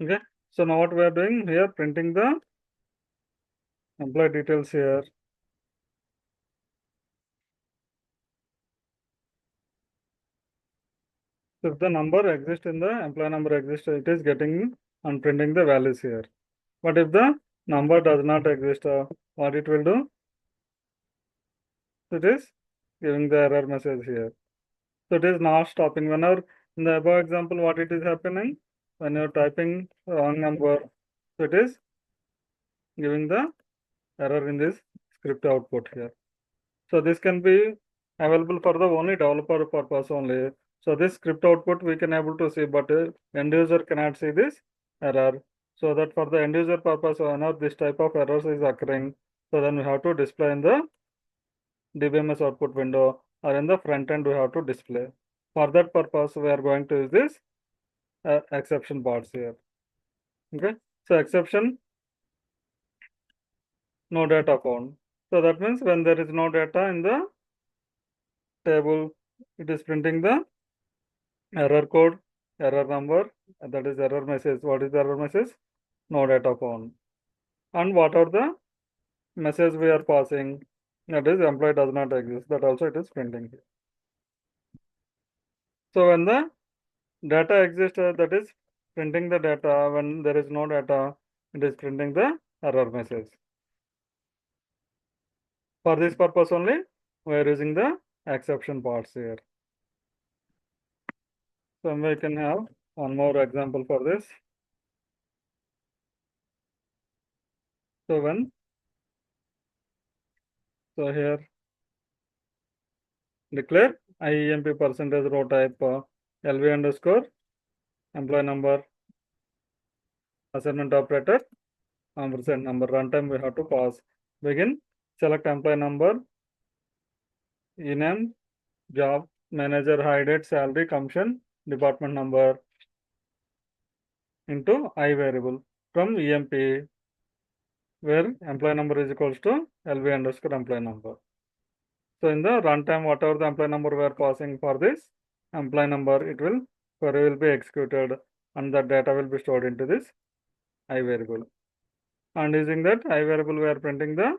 Okay. So now what we are doing here, printing the employee details here. So if the number exists in the employee number exists, it is getting and printing the values here. But if the number does not exist, what it will do? It is giving the error message here. So it is not stopping. Whenever in the above example, what it is happening? When you are typing wrong number, so it is giving the error in this script output here. So this can be available for the only developer purpose only. So this script output we can able to see, but end user cannot see this error. So that for the end user purpose, whenever this type of errors is occurring, so then we have to display in the DBMS output window, or in the front end we have to display. For that purpose, we are going to use this exception box here. Okay, so exception no data found. So that means when there is no data in the table, it is printing the error code, error number, that is error message. What is the error message? No data found. And what are the message we are passing? That is employee does not exist. That also it is printing here. So when the data exists, that is printing the data. When there is no data, it is printing the error message. For this purpose only, we are using the exception parts here. So we can have one more example for this. So here declare IEMP percentage row type LV underscore employee number assignment operator ampersand number runtime we have to pass. Begin select employee number, ename, job, manager, high date, salary, commission, department number into I variable from EMP where employee number is equals to LV underscore employee number. So in the runtime, whatever the employee number we are passing for this employee number, query will be executed and the data will be stored into this I variable. And using that I variable, we are printing the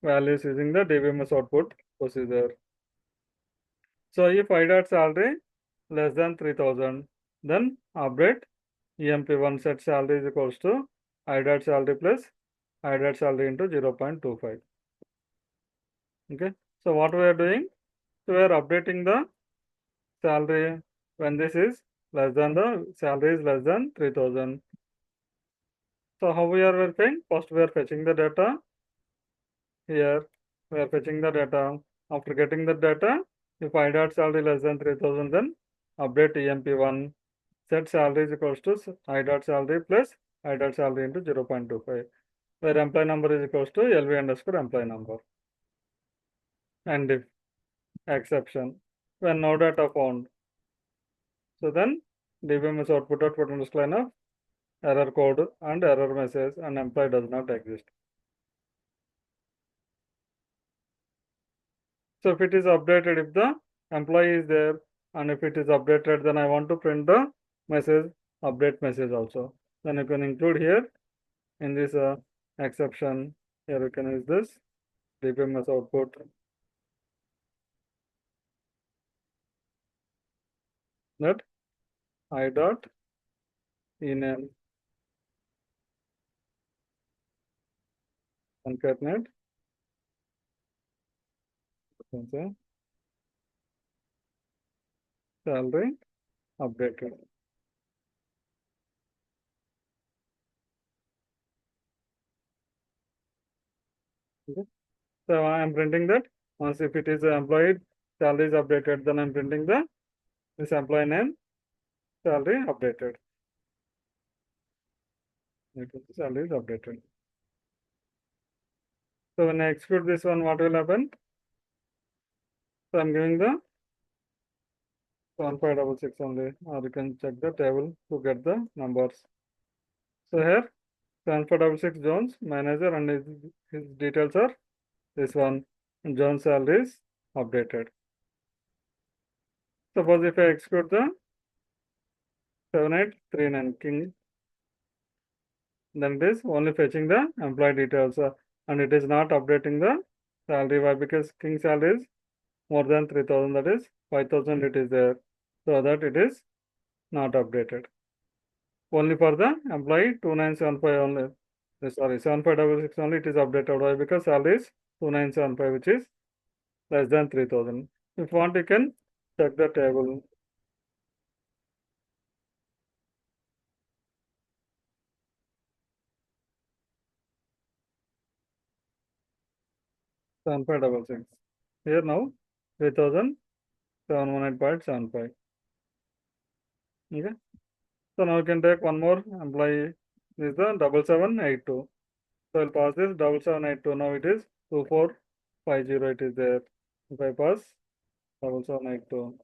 values using the DBMS output procedure. So if I dot salary less than 3000, then update EMP1 set salary is equals to I dot salary plus I dot salary into 0.25. Okay. So what we are doing? So we are updating the salary when this is less than the salary is less than 3000. So how we are verifying? First we are fetching the data. Here we are fetching the data. After getting the data, if I dot salary less than 3000, then update EMP1 set salary is equals to I dot salary plus I dot salary into 0.25, where employee number is equals to LV underscore employee number. And if exception, when no data found, so then DBMS output underscore line of error code and error message and employee does not exist. So if it is updated, if the employee is there and if it is updated, then I want to print the message, update message also. Then you can include here in this exception, here you can use this DBMS output. That I dot ename concatenate salary updated. Okay. So I am printing that. Once if it is employee salary is updated, then I'm printing this employee name salary updated. Salary is updated. So when I execute this one, what will happen? So I'm giving the 1566 only, or you can check the table to get the numbers. So here 1566 Jones manager and his details are this one. Jones salary is updated. Suppose if I execute the 7839 King then it is only fetching the employee details and it is not updating the salary. Why? Because King salary is more than 3,000, that is 5,000 it is there, so that it is not updated. Only for the employee 2975 only, sorry, 7566 only it is updated. Why? Because salary is 2975, which is less than 3,000. If you want, you can check the table. Seven five double six. Here now 3,718.75. Okay. So now you can take one more employee. This is the 7782. So I'll pass this 7782. Now it is 2450. It is there. If I pass 7782,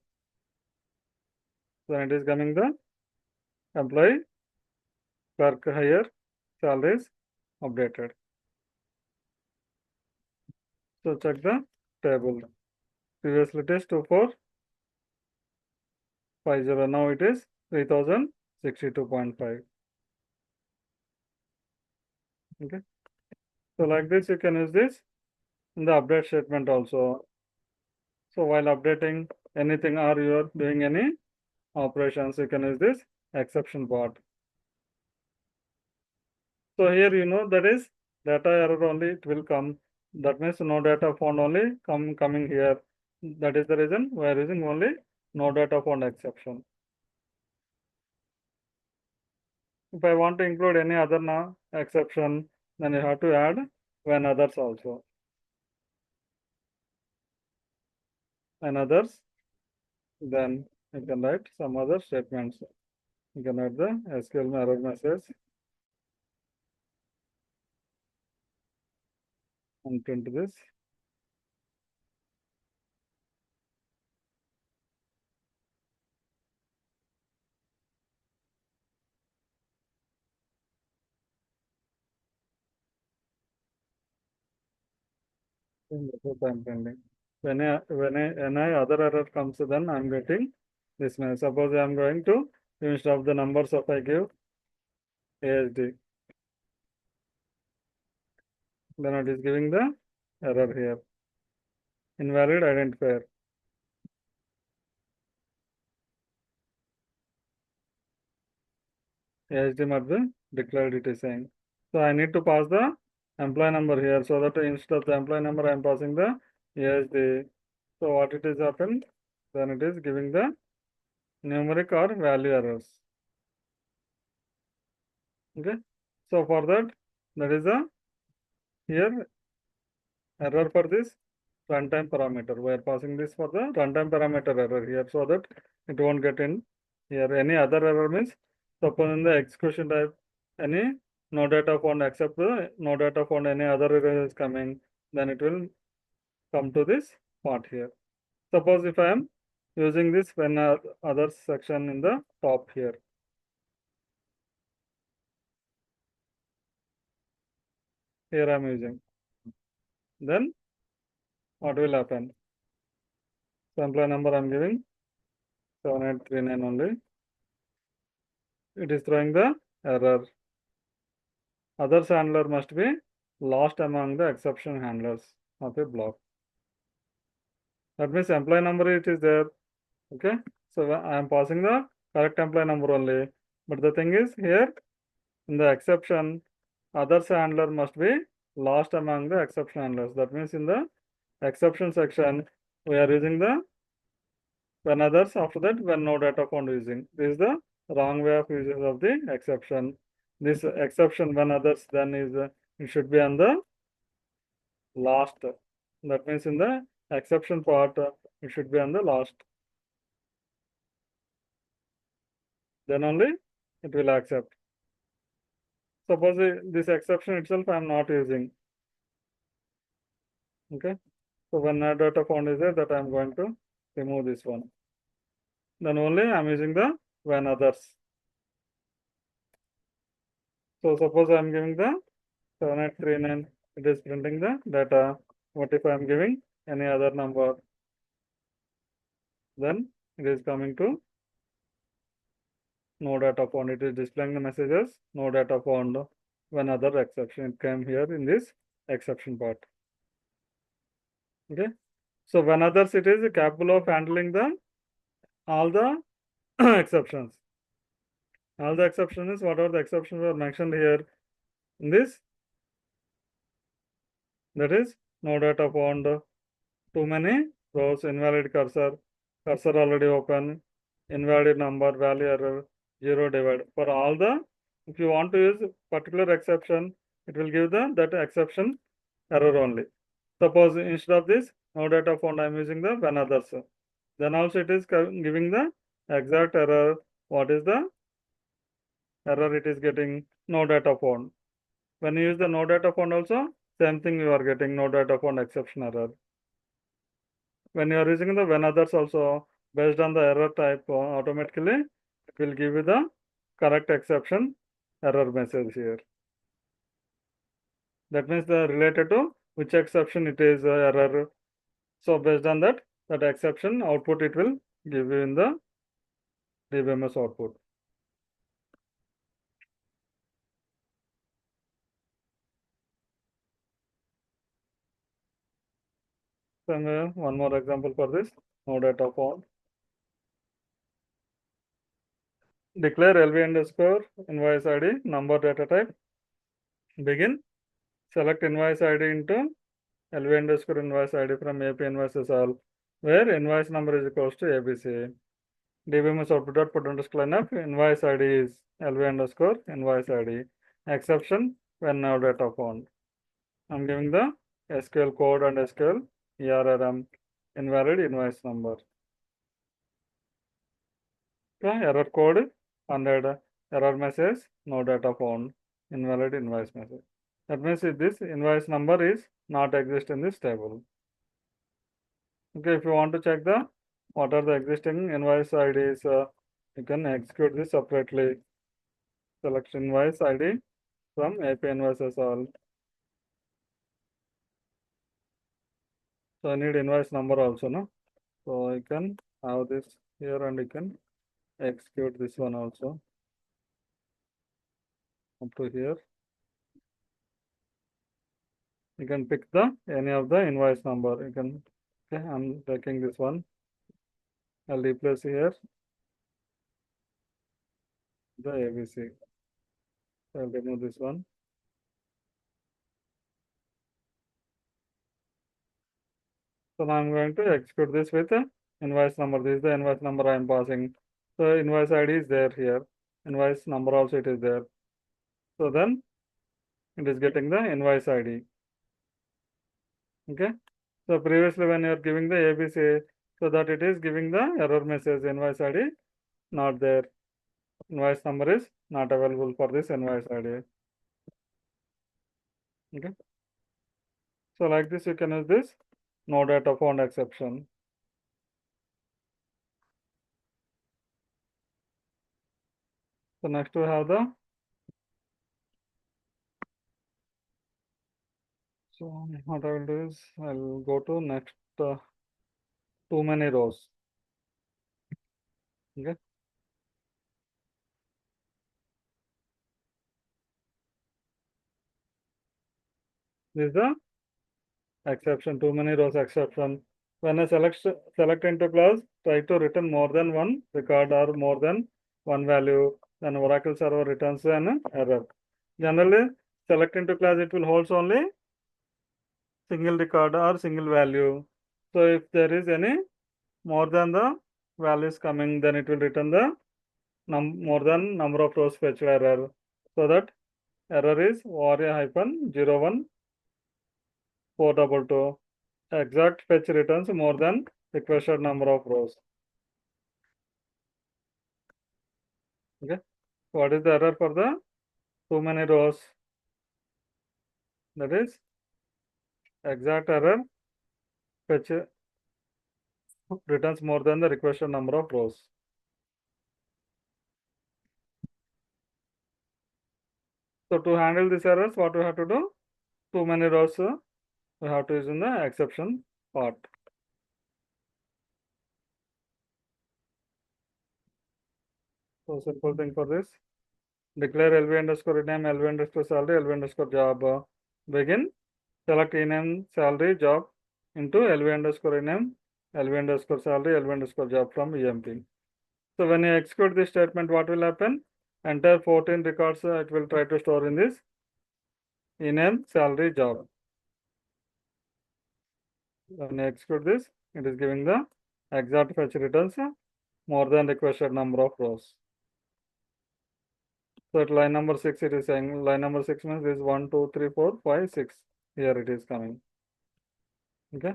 then it is coming the employee clerk hire salaries updated. So check the table. Previously it is 2450. Now it is 3062.5. Okay. So like this, you can use this in the update statement also. So while updating anything or you are doing any operations, you can use this exception part. So here you know that is data error only it will come. That means no data found only coming here. That is the reason we are using only no data found exception. If I want to include any other exception, then you have to add when others also. And others, then you can write some other statements. You can write the SQL error message and print this. I'm pending. When any other error comes, then I'm getting this message. Suppose I'm going to, instead of the numbers of I give ASD, then it is giving the error here. Invalid identifier. ASD must be declared, it is saying. So I need to pass the employee number here, so that instead of the employee number, I'm passing the ASD. So what it is happened, then it is giving the numeric or value errors. Okay. So for that is a here error for this runtime parameter. We are passing this for the runtime parameter error here, so that it won't get in here. Any other error means, suppose in the execution type, any no data found except the no data found, any other error is coming, then it will come to this part here. Suppose if I am using this when other section in the top here. Here I am using. Then what will happen? So employee number I am giving 7839 only. It is throwing the error. Others handler must be lost among the exception handlers of a block. That means employee number it is there. Okay. So I am passing the correct employee number only. But the thing is here in the exception, others handler must be lost among the exception handlers. That means in the exception section, we are using the when others, after that when no data found using. This is the wrong way of using of the exception. This exception when others, then is it should be on the last. That means in the exception part, it should be on the last. Then only it will accept. Suppose this exception itself I am not using. Okay. So when no data found is there, that I am going to remove this one. Then only I am using the when others. So suppose I am giving the 7839, it is printing the data. What if I am giving any other number? Then it is coming to no data found. It is displaying the messages, no data found. when other exception. It came here in this exception part. Okay. So when others, it is capable of handling the all the exceptions. All the exceptions, whatever the exceptions were mentioned here in this, that is no data found, too many rows, invalid cursor, cursor already open, invalid number, value error, zero divide. For all the, if you want to use particular exception, it will give the that exception error only. Suppose instead of this, no data found, I am using the when others. Then also it is giving the exact error. What is the error it is getting? No data found. When you use the no data found also, same thing you are getting no data found exception error. When you are using the when others also, based on the error type, automatically it will give you the correct exception error message here. That means the related to which exception it is error. So based on that, that exception output it will give you in the DBMS output. So one more example for this, no data found. Declare LV underscore invoice ID number data type. Begin. Select invoice ID into LV underscore invoice ID from AP invoices all, where invoice number is equals to ABC. DBMS output dot put underscore line of invoice ID is LV underscore invoice ID. Exception when no data found. I'm giving the SQL code and SQL ERRM invalid invoice number. Okay, error code 100, error message no data found, invalid invoice message. That means if this invoice number is not exist in this table. Okay, if you want to check the what are the existing invoice IDs, you can execute this separately. Select invoice ID from AP invoices all. So I need invoice number also, no? So you can have this here and you can execute this one also up to here. You can pick the any of the invoice number. You can, okay, I'm taking this one. I'll replace here the ABC. I'll remove this one. So now I'm going to execute this with the invoice number. This is the invoice number I am passing. So invoice ID is there here. Invoice number also it is there. So then it is getting the invoice ID. Okay. So previously when you are giving the ABC, so that it is giving the error message invoice ID not there. Invoice number is not available for this invoice ID. Okay. So like this you can use this no data found exception. So next we have the, so what I will do is I'll go to next too many rows. Okay. This is the exception, too many rows exception. When I select into class, try to return more than one record or more than one value, then Oracle server returns an error. Generally, select into class, it will hold only single record or single value. So if there is any more than the values coming, then it will return the more than number of rows fetched error. So that error is ORA-01422. Exact fetch returns more than requested number of rows. Okay. What is the error for the too many rows? That is exact error fetch returns more than the requested number of rows. So to handle these errors, what we have to do? Too many rows, we have to use in the exception part. So simple thing for this. declare LV underscore name, LV underscore salary, LV underscore job. Begin, select ename salary job into LV underscore name, LV underscore salary, LV underscore job from EMP. So when you execute this statement, what will happen? Entire 14 records it will try to store in this ename salary job. When you execute this, it is giving the exact fetch returns more than requested number of rows. So at line number 6, it is saying line number 6 means this 1, 2, 3, 4, 5, 6. Here it is coming. Okay.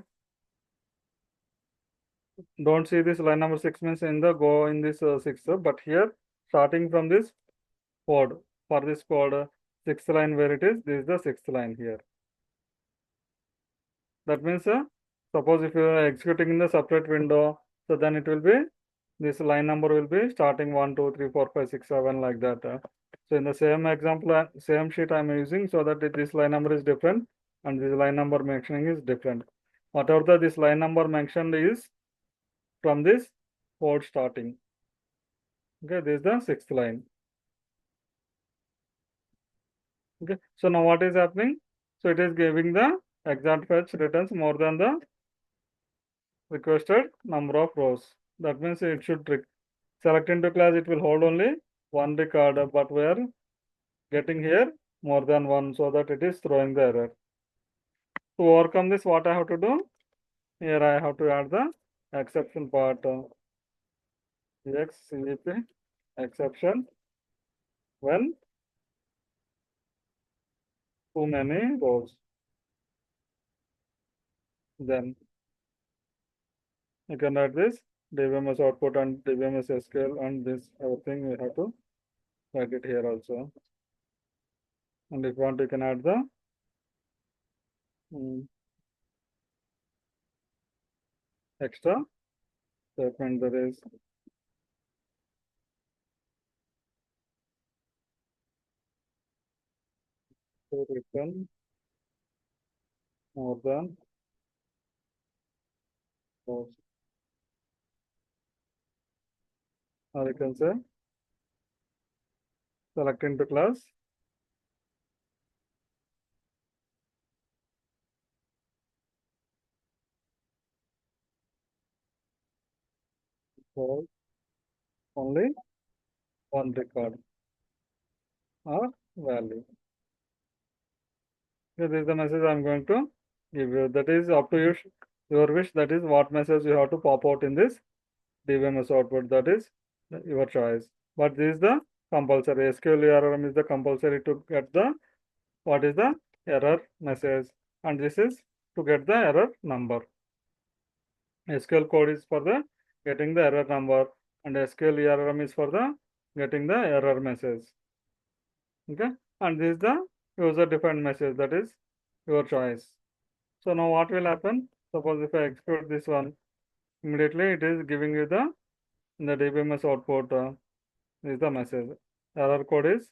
Don't see this line number 6 means in the go in this 6, but here starting from this code, for this code 6th line where it is, this is the 6th line here. That means suppose if you are executing in the separate window, so then it will be this line number will be starting 1, 2, 3, 4, 5, 6, 7 like that. So in the same example, same sheet I am using so that this line number is different and this line number mentioning is different. Whatever this line number mentioned is from this code starting. Okay, this is the 6th line. Okay, so now what is happening? So it is giving the exact fetch returns more than the requested number of rows. That means it should select into class, it will hold only one record, but we are getting here more than one, so that it is throwing the error. To overcome this, what I have to do? Here I have to add the exception part. EXCEP exception when too many rows. Then you can write this DBMS output and DBMS SQL and this everything we have to write it here also. And if you want, you can add the extra statement that is to return more than rows. Or you can say select into class for only one record or value. So this is the message I'm going to give you. That is up to you, your wish. That is what message you have to pop out in this DBMS output. That is your choice. But this is the compulsory. SQL ARM is the compulsory to get the what is the error message, and this is to get the error number. SQL code is for the getting the error number, and SQL ARM is for the getting the error message. Okay, and this is the user defined message, that is your choice. So now what will happen? Suppose if I execute this one, immediately it is giving you the DBMS output is the message. Error code is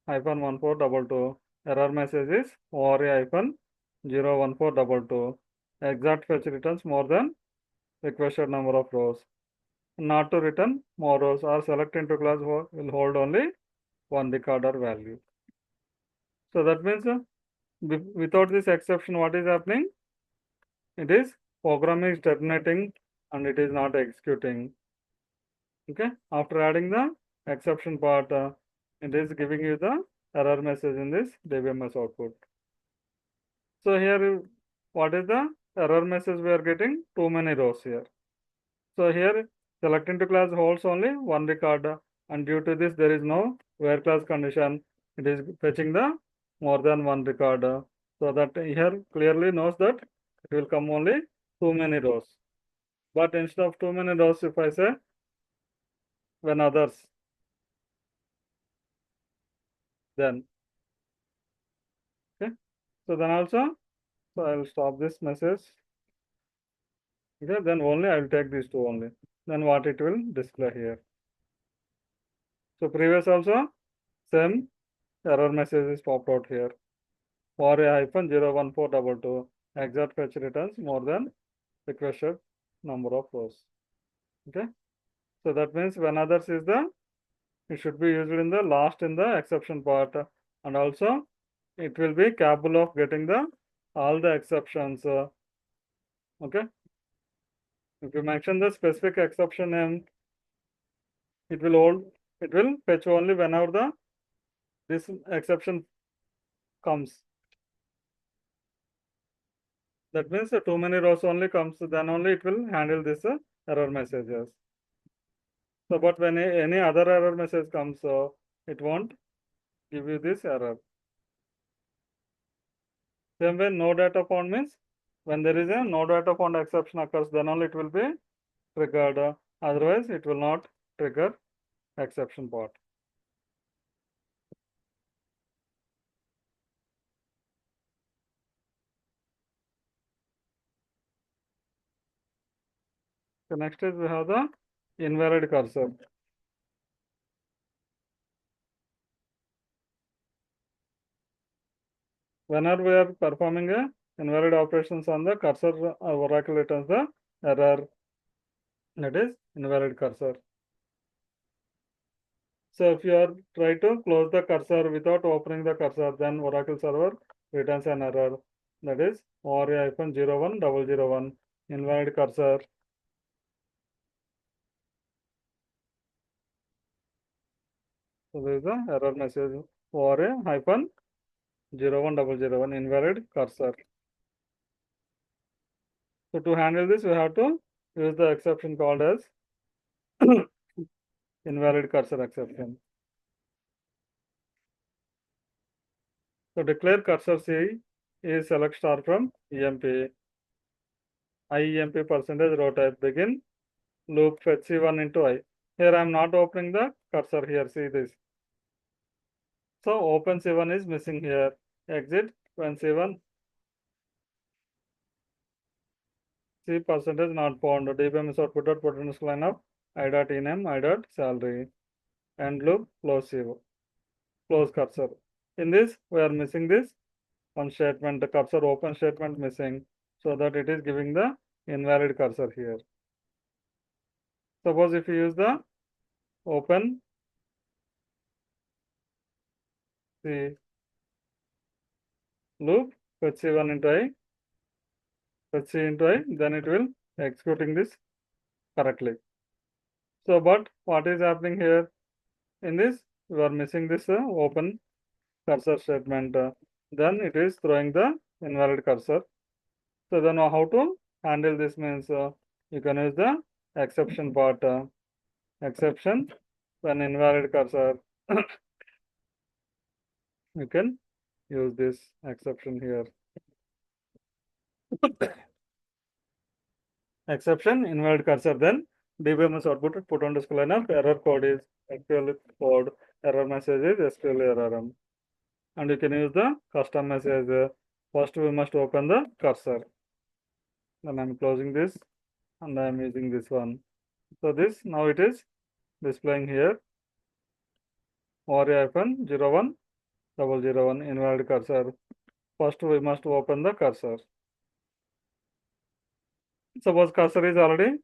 -1422. Error message is ORA-01422. Exact fetch returns more than requested number of rows. Not to return more rows or select into class will hold only one record or value. So that means without this exception, what is happening? It is program is terminating and it is not executing. Okay, after adding the exception part, it is giving you the error message in this DBMS output. So here, what is the error message we are getting? Too many rows here. So here, select into class holds only one record, and due to this, there is no where class condition. It is fetching the more than one record. So that here clearly knows that it will come only too many rows. But instead of too many rows, if I say when others, then okay. So then also, so I will stop this message. Okay, then only I will take these two only. Then what it will display here. So previous also same error message is popped out here. For -01422 exact fetch returns more than requested number of rows. Okay, so that means when others is the it should be used in the last in the exception part, and also it will be capable of getting the all the exceptions. Okay, if you mention the specific exception name, it will fetch only whenever this exception comes. That means too many rows only comes, then only it will handle this error messages. So, but when any other error message comes, so it won't give you this error. Same way, no data found means when there is a no data found exception occurs, then only it will be triggered. Otherwise, it will not trigger exception part. So next is we have the invalid cursor. Whenever we are performing a invalid operations on the cursor, Oracle returns the error, that is invalid cursor. So if you are try to close the cursor without opening the cursor, then Oracle server returns an error, that is ORA-01001 invalid cursor. So there is the error message ORA-01001 invalid cursor. So to handle this, we have to use the exception called as invalid cursor exception. So declare cursor C is select star from EMP. IEMP percentage row type begin loop fetch C1 into I. Here I am not opening the cursor here. See this. So open C1 is missing here. Exit when C1 C percentage not found. DBM is output dot potential line of I dot ename I dot salary. End loop close C1. Close cursor. In this we are missing this one statement, the cursor open statement missing, so that it is giving the invalid cursor here. Suppose if you use the open the loop fetch C1 into I, fetch C into I, then it will executing this correctly. So, but what is happening here in this? We are missing this open cursor statement. Then it is throwing the invalid cursor. So then how to handle this means you can use the exception part. Exception when invalid cursor. You can use this exception here. Exception invalid cursor, then DBMS output put on display line of error code is SQL code, error message is SQL error. And you can use the custom message. First we must open the cursor. Then I'm closing this and I'm using this one. So this now it is displaying here ORA-01001 invalid cursor. First we must open the cursor. Suppose cursor is already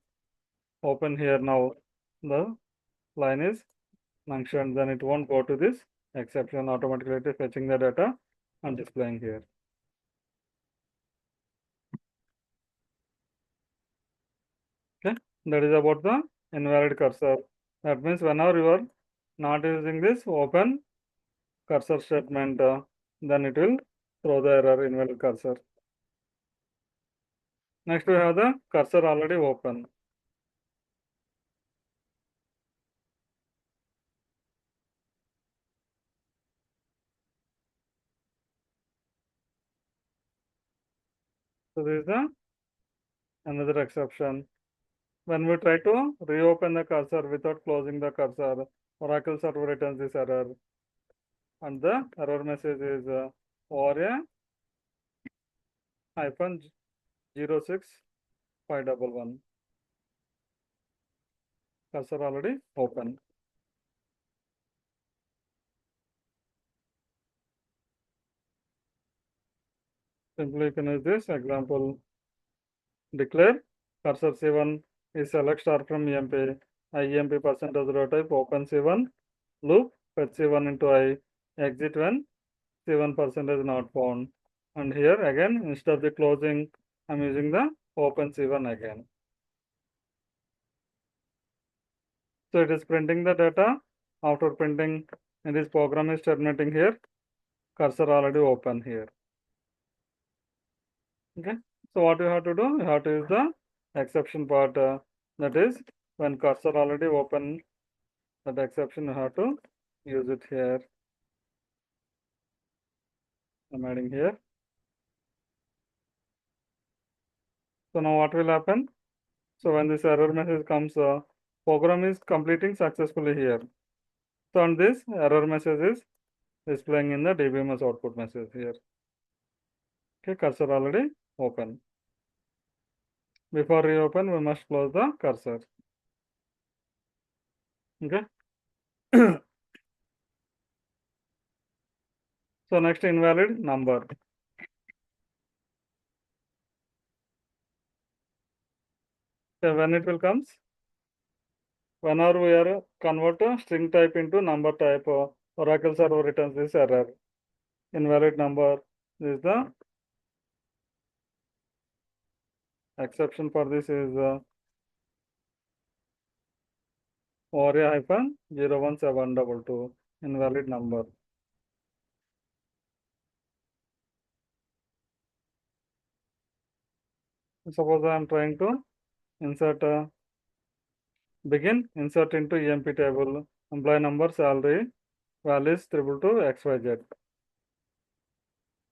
open here now. The line is mentioned, then it won't go to this exception, automatically it is fetching the data and displaying here. Okay, that is about the invalid cursor. That means whenever you are not using this open cursor statement, then it will throw the error invalid cursor. Next we have the cursor already open. So this is the another exception. When we try to reopen the cursor without closing the cursor, Oracle server returns this error. And the error message is ORA-06511. Cursor already open. Simply you can use this example. Declare cursor C1 is select star from EMP. IEMP percentage row type open C1 loop fetch C1 into I, exit when C1 percentage not found. And here again, instead of the closing, I'm using the open C1 again. So it is printing the data. After printing, and this program is terminating here. Cursor already open here. Okay. So what you have to do? You have to use the exception part. That is when cursor already open, that exception you have to use it here. I'm adding here. So now what will happen? So when this error message comes, program is completing successfully here. So on this error message is displaying in the DBMS output message here. Okay, cursor already open. Before reopen, we must close the cursor. Okay. So next invalid number. So when it will comes, whenever we are convert a string type into number type, Oracle server returns this error. Invalid number is the exception for this is ORA-01722 invalid number. Suppose I am trying to insert insert into EMP table employee number, salary, values 222 XYZ.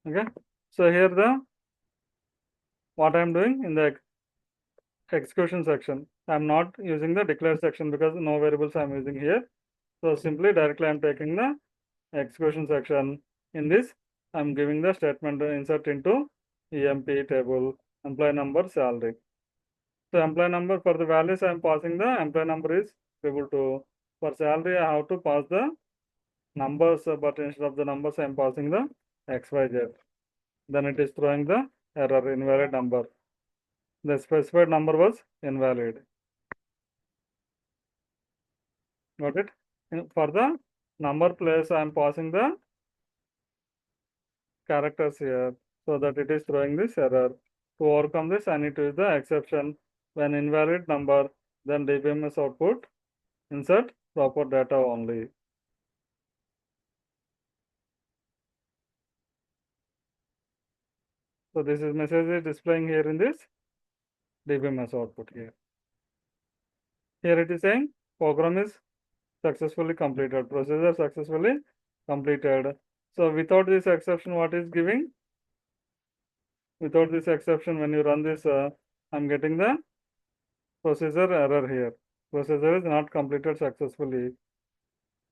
Okay. So here what I am doing in the execution section, I am not using the declare section because no variables I am using here. So simply directly I am taking the execution section. In this, I am giving the statement insert into EMP table employee number, salary. So employee number for the values I am passing the employee number is equal to, for salary I have to pass the numbers, but instead of the numbers I am passing the XYZ. Then it is throwing the error invalid number. The specified number was invalid. Got it? For the number place I am passing the characters here so that it is throwing this error. To overcome this, I need to use the exception when invalid number, then DBMS output, insert proper data only. So this is message is displaying here in this DBMS output here. Here it is saying program is successfully completed, procedure successfully completed. So without this exception, what is giving? Without this exception, when you run this, I'm getting the procedure error here. Procedure is not completed successfully.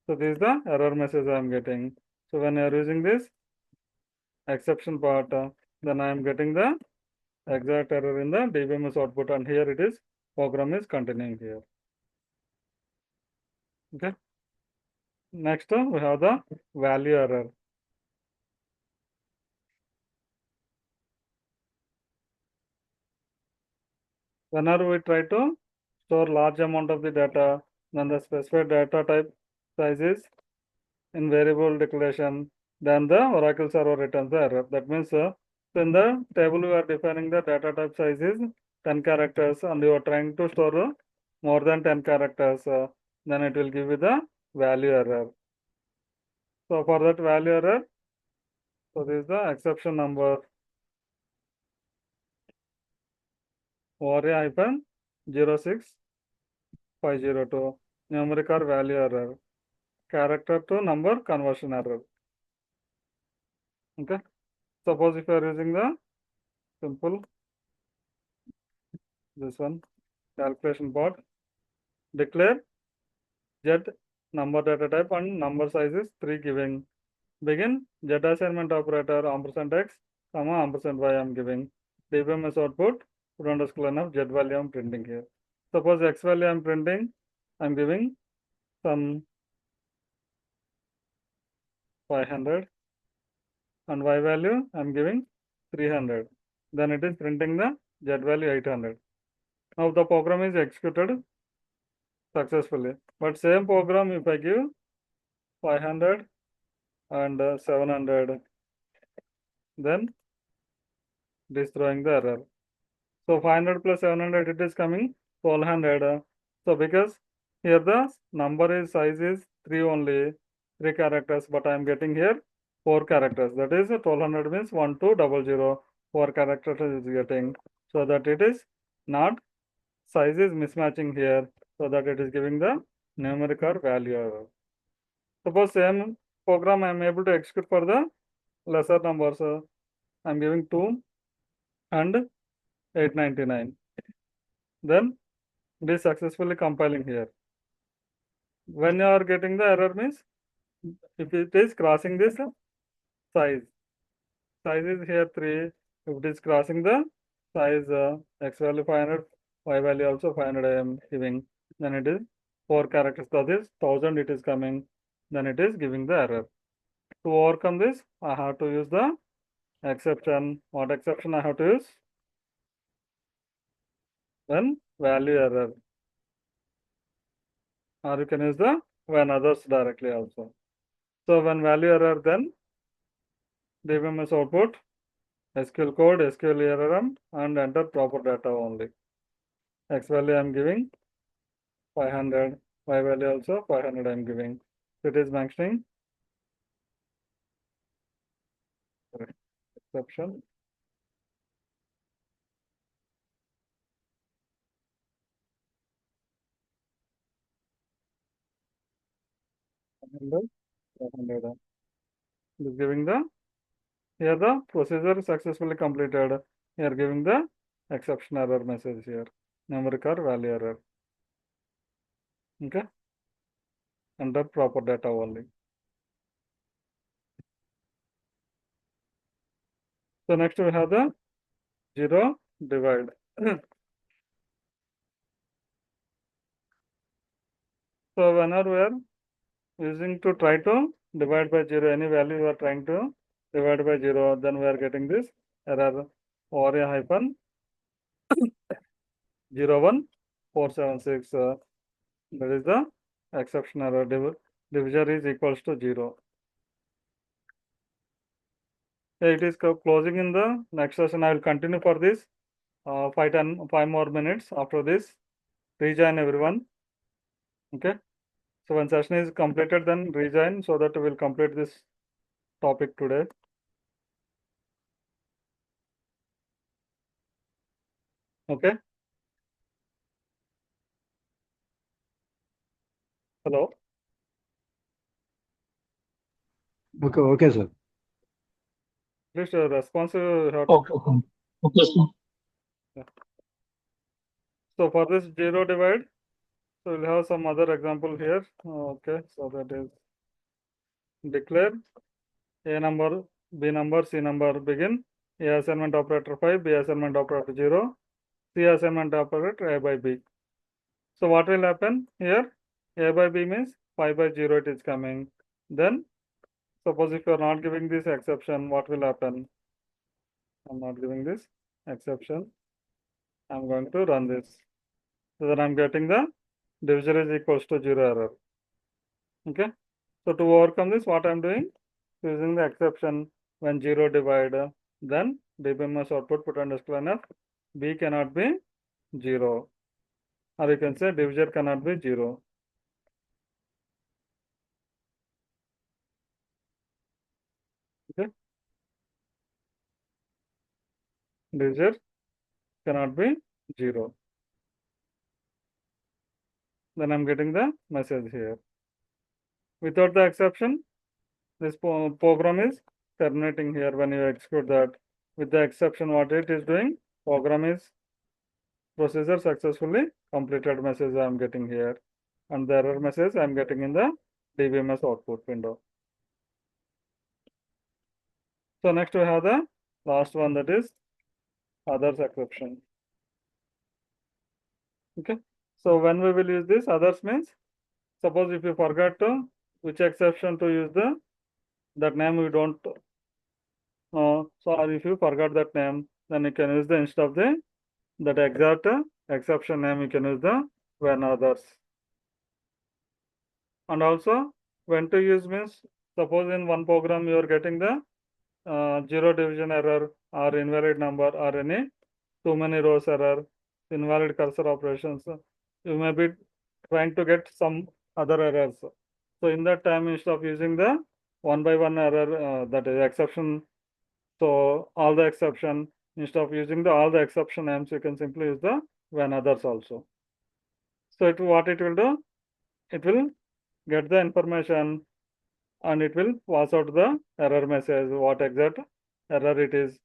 So this is the error message I am getting. So when you are using this exception part, then I am getting the exact error in the DBMS output, and here it is program is continuing here. Okay. Next, we have the value error. Whenever we try to store large amount of the data, then the specified data type size is in variable declaration, then the Oracle server returns the error. That means in the table you are defining the data type size is 10 characters and you are trying to store more than 10 characters, then it will give you the value error. So for that value error, so this is the exception number ORA-06502 numeric or value error, character to number conversion error. Okay. Suppose if you are using the simple this one calculation part, declare Z number data type and number size is 3 giving. Begin Z assignment operator %x, %y I am giving. DBMS output put underscore line of Z value I am printing here. Suppose X value I am printing, I am giving some 500 and Y value I am giving 300. Then it is printing the Z value 800. Now the program is executed successfully. But same program if I give 500 and 700, then it is throwing the error. So 500 plus 700, it is coming 1200. So because here the number is size is 3 only, 3 characters, but I am getting here 4 characters. That is 1200 means 1200, 4 characters is getting. So that it is not, size is mismatching here. So that it is giving the numerical value error. Suppose same program I am able to execute for the lesser numbers. I am giving 2 and 899. Then it is successfully compiling here. When you are getting the error means if it is crossing this size is here 3. If it is crossing the size x value 500, y value also 500 I am giving, then it is 4 characters, that is 1000 it is coming, then it is giving the error. To overcome this, I have to use the exception. What exception I have to use? When value error, or you can use the when others directly also. So when value error, then DBMS output SQL code, SQL error and enter proper data only. X value I am giving 500, Y value also 500 I am giving. It is mentioning exception. It is giving the, here the procedure successfully completed. Here giving the exception error message here. Numerical value error. Okay. Enter proper data only. So next we have the zero divide. So whenever we are using to try to divide by 0, any value we are trying to divide by 0, then we are getting this error or a hyphen 01476. That is the exception error. Divisor is equals to 0. It is closing in the next session. I will continue for this 5 more minutes. After this, rejoin everyone. Okay. So when session is completed, then rejoin so that we will complete this topic today. Okay. Hello. Okay, sir. Please response. Okay, sir. Yeah. So for this 0 divide, so we'll have some other example here. Okay. So that is declare A number, B number, C number begin. A assignment operator 5, B assignment operator 0, C assignment operator A by B. So what will happen here? A by B means 5 by 0 it is coming. Then suppose if you are not giving this exception, what will happen? I'm not giving this exception. I'm going to run this. So then I'm getting the divisor is equals to 0 error. Okay. So to overcome this, what I'm doing? Using the exception when 0 divide, then DBMS output put underscore NF, B cannot be 0. Or you can say divisor cannot be 0. Okay. Divisor cannot be 0. Then I'm getting the message here. Without the exception, this program is terminating here when you execute that. With the exception, what it is doing, program is procedure successfully completed message I am getting here. And the error message I am getting in the DBMS output window. So next we have the last one, that is others exception. Okay. So when we will use this others means, suppose if you forgot to which exception to use that name we don't so if you forgot that name, then you can use the instead of that exact exception name, you can use the when others. And also when to use means, suppose in one program you are getting the zero division error or invalid number or any too many rows error, invalid cursor operations. You may be trying to get some other errors. So in that time, instead of using the one by one error, that is exception, so all the exception, instead of using the all the exception names, you can simply use the when others also. So what it will do, it will get the information and it will pass out the error message, what exact error it is